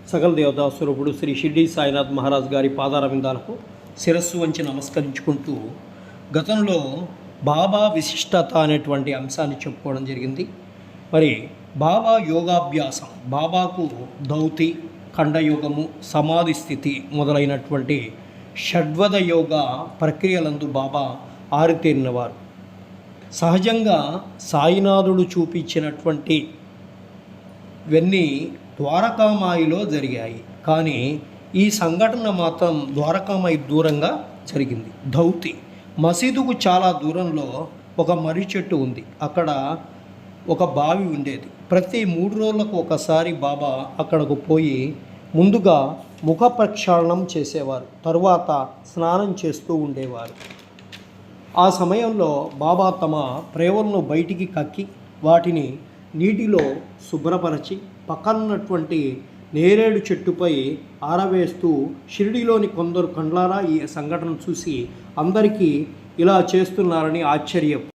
సకల దేవతా స్వరూపుడు శ్రీ షిర్డీ సాయినాథ్ మహారాజ్ గారి పాదారవిందాలకు శిరస్సు వంచి నమస్కరించుకుంటూ గతంలో బాబా విశిష్టత అనేటువంటి అంశాన్ని చెప్పుకోవడం జరిగింది. మరి బాబా యోగాభ్యాసం, బాబాకు దౌతి, ఖండయోగము, సమాధి స్థితి మొదలైనటువంటి షడ్వద యోగ ప్రక్రియలందు బాబా ఆరితేరినవారు. సహజంగా సాయినాథుడు చూపించినటువంటి ఇవన్నీ ద్వారకామాయిలో జరిగాయి. కానీ ఈ సంఘటన మాత్రం ద్వారకామాయి దూరంగా జరిగింది. ధౌతి మసీదుకు చాలా దూరంలో ఒక మర్రి చెట్టు ఉంది. అక్కడ ఒక బావి ఉండేది. ప్రతి 3 రోజులకు ఒకసారి బాబా అక్కడకు పోయి ముందుగా ముఖ ప్రక్షాళనం చేసేవారు, తరువాత స్నానం చేస్తూ ఉండేవారు. ఆ సమయంలో బాబా తమ ప్రేమలను బయటికి కక్కి వాటిని నీటిలో శుభ్రపరచి పక్కనున్నటువంటి నేరేడు చెట్టుపై ఆరవేస్తూ షిరిడీలోని కొందరు కండ్లారా ఈ సంఘటన చూసి అందరికీ ఇలా చేస్తున్నారని ఆశ్చర్యం